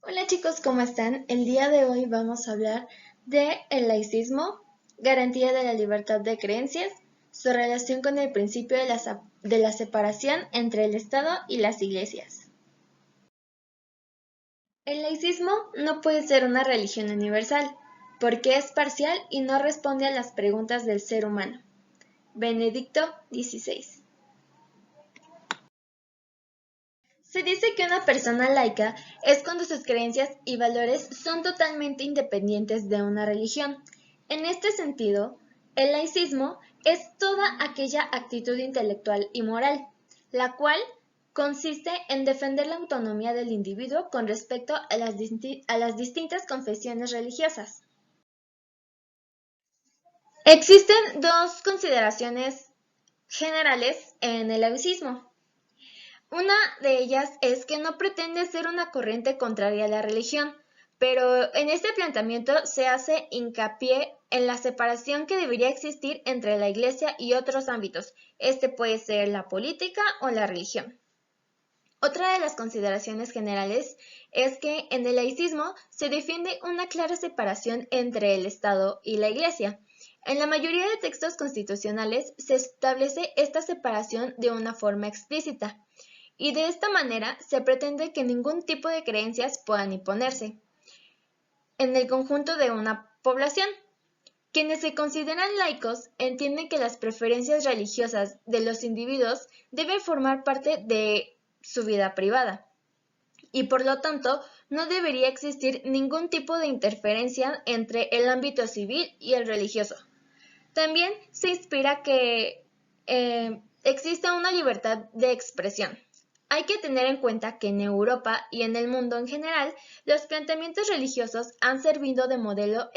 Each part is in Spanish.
Hola chicos, ¿cómo están? El día de hoy vamos a hablar de el laicismo, garantía de la libertad de creencias, su relación con el principio de la separación entre el Estado y las iglesias. El laicismo no puede ser una religión universal, porque es parcial y no responde a las preguntas del ser humano. Benedicto XVI. Se dice que una persona laica es cuando sus creencias y valores son totalmente independientes de una religión. En este sentido, el laicismo es toda aquella actitud intelectual y moral, la cual consiste en defender la autonomía del individuo con respecto a las distintas confesiones religiosas. Existen dos consideraciones generales en el laicismo. Una de ellas es que no pretende ser una corriente contraria a la religión, pero en este planteamiento se hace hincapié en la separación que debería existir entre la Iglesia y otros ámbitos. Este puede ser la política o la religión. Otra de las consideraciones generales es que en el laicismo se defiende una clara separación entre el Estado y la Iglesia. En la mayoría de textos constitucionales se establece esta separación de una forma explícita y de esta manera se pretende que ningún tipo de creencias puedan imponerse en el conjunto de una población. Quienes se consideran laicos entienden que las preferencias religiosas de los individuos deben formar parte de su vida privada y por lo tanto no debería existir ningún tipo de interferencia entre el ámbito civil y el religioso. También se inspira que exista una libertad de expresión. Hay que tener en cuenta que en Europa y en el mundo en general, los planteamientos religiosos han servido de modelo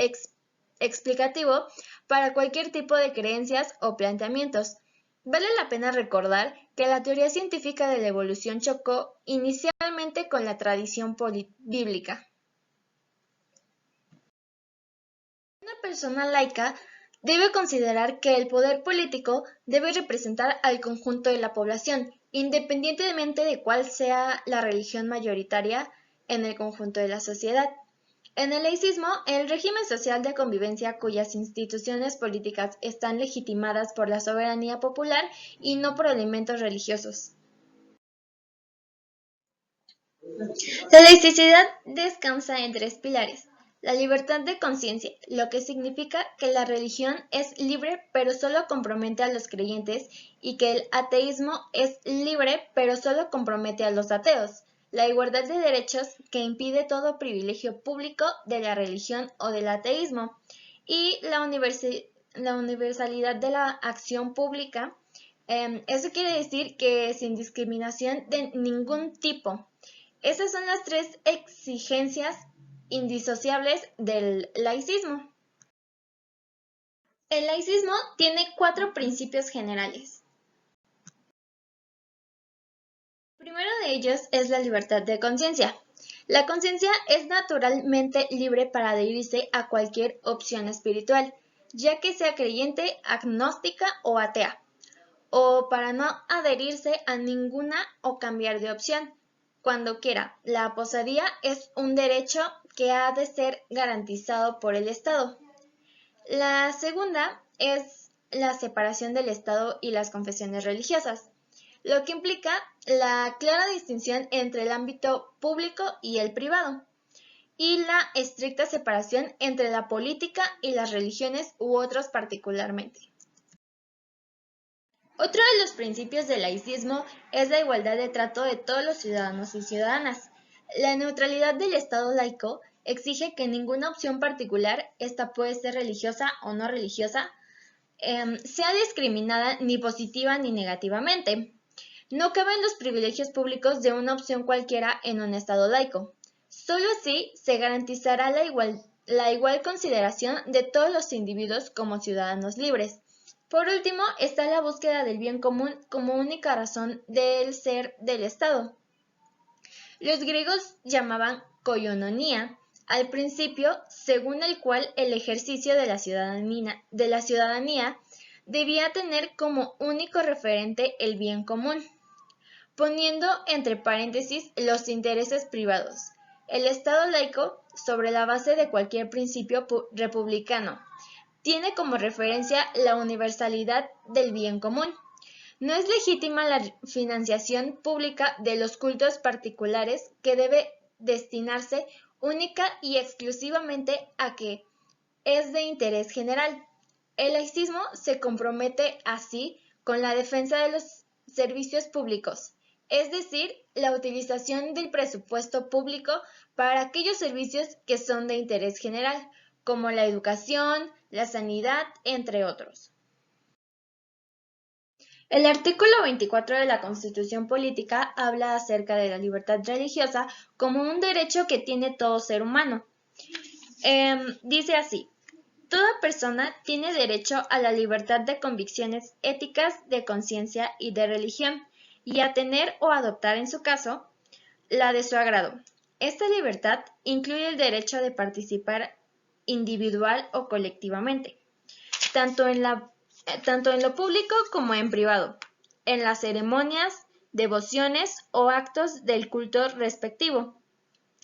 explicativo para cualquier tipo de creencias o planteamientos. Vale la pena recordar que la teoría científica de la evolución chocó inicialmente con la tradición bíblica. Una persona laica debe considerar que el poder político debe representar al conjunto de la población, independientemente de cuál sea la religión mayoritaria en el conjunto de la sociedad. En el laicismo, el régimen social de convivencia cuyas instituciones políticas están legitimadas por la soberanía popular y no por elementos religiosos. La laicidad descansa en tres pilares. La libertad de conciencia, lo que significa que la religión es libre pero solo compromete a los creyentes y que el ateísmo es libre pero solo compromete a los ateos. La igualdad de derechos que impide todo privilegio público de la religión o del ateísmo. Y la universalidad de la acción pública. Eso quiere decir que sin discriminación de ningún tipo. Esas son las tres exigencias indisociables del laicismo. El laicismo tiene cuatro principios generales. El primero de ellos es la libertad de conciencia. La conciencia es naturalmente libre para adherirse a cualquier opción espiritual, ya que sea creyente, agnóstica o atea, o para no adherirse a ninguna o cambiar de opción, cuando quiera. La apostasia es un derecho que ha de ser garantizado por el Estado. La segunda es la separación del Estado y las confesiones religiosas, lo que implica la clara distinción entre el ámbito público y el privado, y la estricta separación entre la política y las religiones u otros particularmente. Otro de los principios del laicismo es la igualdad de trato de todos los ciudadanos y ciudadanas. La neutralidad del Estado laico exige que ninguna opción particular, esta puede ser religiosa o no religiosa, sea discriminada ni positiva ni negativamente. No caben los privilegios públicos de una opción cualquiera en un Estado laico. Solo así se garantizará la igual consideración de todos los individuos como ciudadanos libres. Por último, está la búsqueda del bien común como única razón del ser del Estado. Los griegos llamaban koinonia al principio, según el cual el ejercicio de la ciudadanía debía tener como único referente el bien común, poniendo entre paréntesis los intereses privados. El Estado laico, sobre la base de cualquier principio republicano, tiene como referencia la universalidad del bien común. No es legítima la financiación pública de los cultos particulares que debe destinarse única y exclusivamente a que es de interés general. El laicismo se compromete así con la defensa de los servicios públicos, es decir, la utilización del presupuesto público para aquellos servicios que son de interés general, como la educación, la sanidad, entre otros. El artículo 24 de la Constitución Política habla acerca de la libertad religiosa como un derecho que tiene todo ser humano. Dice así: toda persona tiene derecho a la libertad de convicciones éticas, de conciencia y de religión, y a tener o adoptar en su caso la de su agrado. Esta libertad incluye el derecho de participar individual o colectivamente, tanto en lo público como en privado, en las ceremonias, devociones o actos del culto respectivo,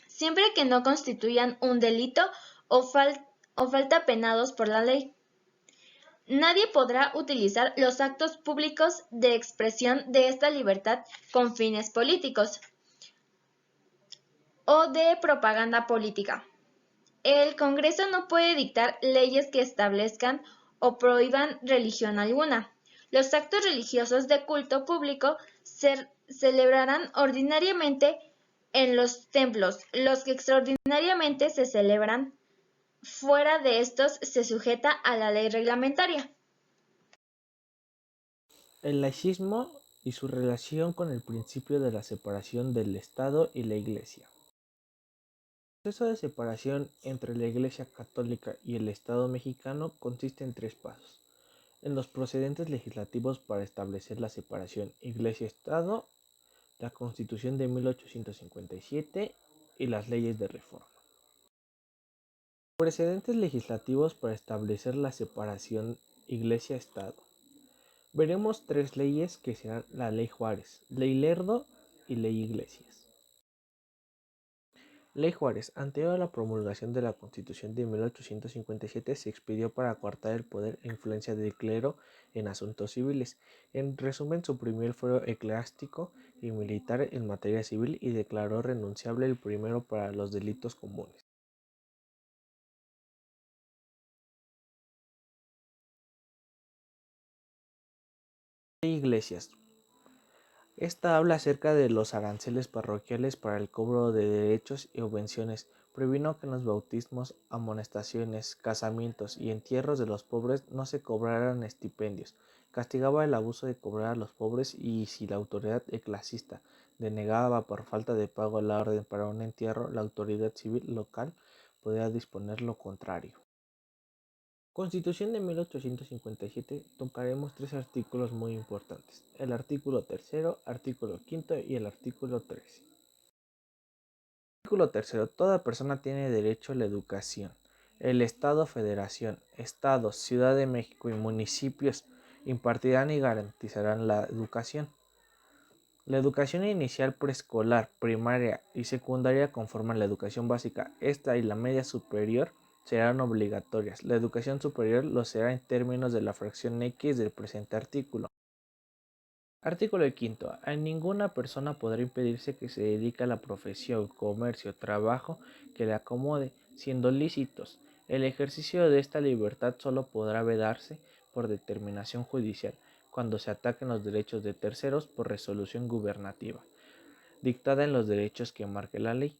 siempre que no constituyan un delito o falta penados por la ley. Nadie podrá utilizar los actos públicos de expresión de esta libertad con fines políticos o de propaganda política. El Congreso no puede dictar leyes que establezcan o prohíban religión alguna. Los actos religiosos de culto público se celebrarán ordinariamente en los templos. Los que extraordinariamente se celebran fuera de estos se sujeta a la ley reglamentaria. El laicismo y su relación con el principio de la separación del Estado y la Iglesia. El proceso de separación entre la Iglesia Católica y el Estado mexicano consiste en 3 pasos: en los procedentes legislativos para establecer la separación Iglesia-Estado, la Constitución de 1857 y las leyes de reforma. Precedentes legislativos para establecer la separación Iglesia-Estado. Veremos 3 leyes que serán la Ley Juárez, Ley Lerdo y Ley Iglesias. Ley Juárez. Anterior a la promulgación de la Constitución de 1857, se expidió para coartar el poder e influencia del clero en asuntos civiles. En resumen, suprimió el fuero eclesiástico y militar en materia civil y declaró renunciable el primero para los delitos comunes. Ley Iglesias. Esta habla acerca de los aranceles parroquiales para el cobro de derechos y subvenciones. Previno que en los bautismos, amonestaciones, casamientos y entierros de los pobres no se cobraran estipendios. Castigaba el abuso de cobrar a los pobres y si la autoridad eclesiástica denegaba por falta de pago la orden para un entierro, la autoridad civil local podía disponer lo contrario. Constitución de 1857, tocaremos 3 artículos muy importantes: el artículo 3, artículo 5 y el artículo 13. Artículo 3. Toda persona tiene derecho a la educación. El Estado, Federación, Estados, Ciudad de México y municipios impartirán y garantizarán la educación. La educación inicial, preescolar, primaria y secundaria conforman la educación básica. Esta y la media superior serán obligatorias. La educación superior lo será en términos de la fracción X del presente artículo. Artículo 5. A ninguna persona podrá impedirse que se dedique a la profesión, comercio, trabajo que le acomode, siendo lícitos. El ejercicio de esta libertad solo podrá vedarse por determinación judicial, cuando se ataquen los derechos de terceros por resolución gubernativa, dictada en los derechos que marque la ley.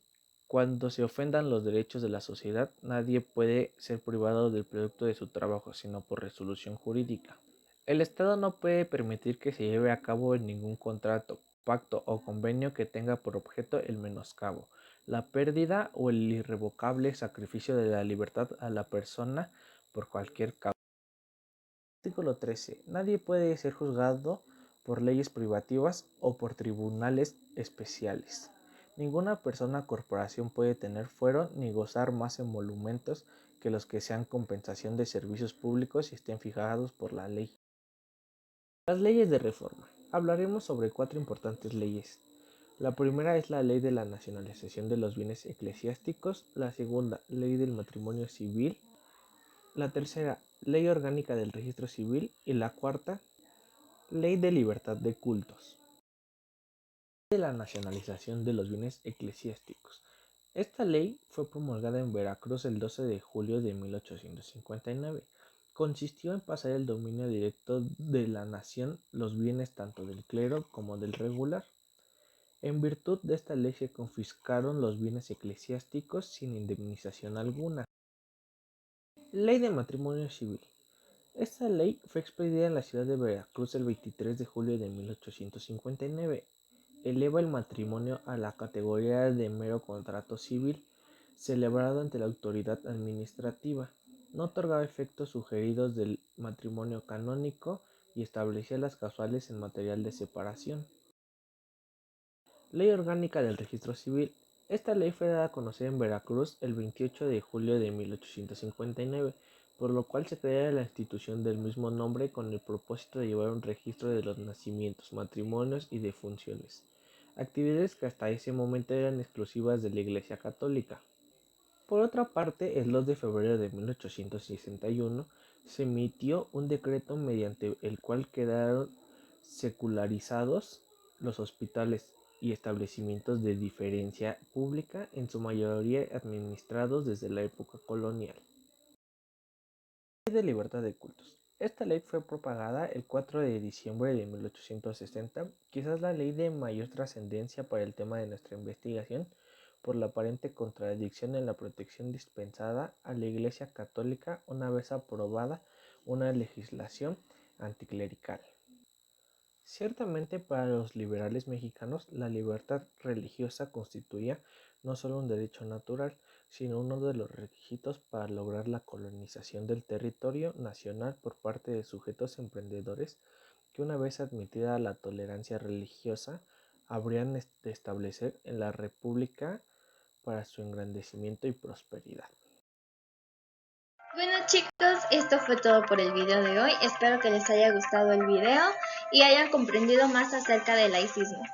Cuando se ofendan los derechos de la sociedad, nadie puede ser privado del producto de su trabajo, sino por resolución jurídica. El Estado no puede permitir que se lleve a cabo ningún contrato, pacto o convenio que tenga por objeto el menoscabo, la pérdida o el irrevocable sacrificio de la libertad a la persona por cualquier causa. Artículo 13. Nadie puede ser juzgado por leyes privativas o por tribunales especiales. Ninguna persona o corporación puede tener fuero ni gozar más emolumentos que los que sean compensación de servicios públicos y estén fijados por la ley. Las leyes de reforma. Hablaremos sobre 4 importantes leyes. La primera es la Ley de la Nacionalización de los Bienes Eclesiásticos, la segunda, Ley del Matrimonio Civil, la tercera, Ley Orgánica del Registro Civil y la cuarta, Ley de Libertad de Cultos. Ley de la Nacionalización de los Bienes Eclesiásticos. Esta ley fue promulgada en Veracruz el 12 de julio de 1859. Consistió en pasar el dominio directo de la nación los bienes tanto del clero como del regular. En virtud de esta ley se confiscaron los bienes eclesiásticos sin indemnización alguna. Ley de Matrimonio Civil. Esta ley fue expedida en la ciudad de Veracruz el 23 de julio de 1859. Eleva el matrimonio a la categoría de mero contrato civil, celebrado ante la autoridad administrativa. No otorgaba efectos sugeridos del matrimonio canónico y establecía las causales en material de separación. Ley Orgánica del Registro Civil. Esta ley fue dada a conocer en Veracruz el 28 de julio de 1859, por lo cual se crea la institución del mismo nombre con el propósito de llevar un registro de los nacimientos, matrimonios y defunciones, actividades que hasta ese momento eran exclusivas de la Iglesia Católica. Por otra parte, el 2 de febrero de 1861 se emitió un decreto mediante el cual quedaron secularizados los hospitales y establecimientos de diferencia pública, en su mayoría administrados desde la época colonial. Ley de Libertad de Cultos. Esta ley fue propagada el 4 de diciembre de 1860, quizás la ley de mayor trascendencia para el tema de nuestra investigación, por la aparente contradicción en la protección dispensada a la Iglesia Católica una vez aprobada una legislación anticlerical. Ciertamente para los liberales mexicanos la libertad religiosa constituía no solo un derecho natural, sino uno de los requisitos para lograr la colonización del territorio nacional por parte de sujetos emprendedores que, una vez admitida la tolerancia religiosa, habrían de establecer en la República para su engrandecimiento y prosperidad. Bueno chicos, esto fue todo por el video de hoy. Espero que les haya gustado el video y hayan comprendido más acerca del laicismo.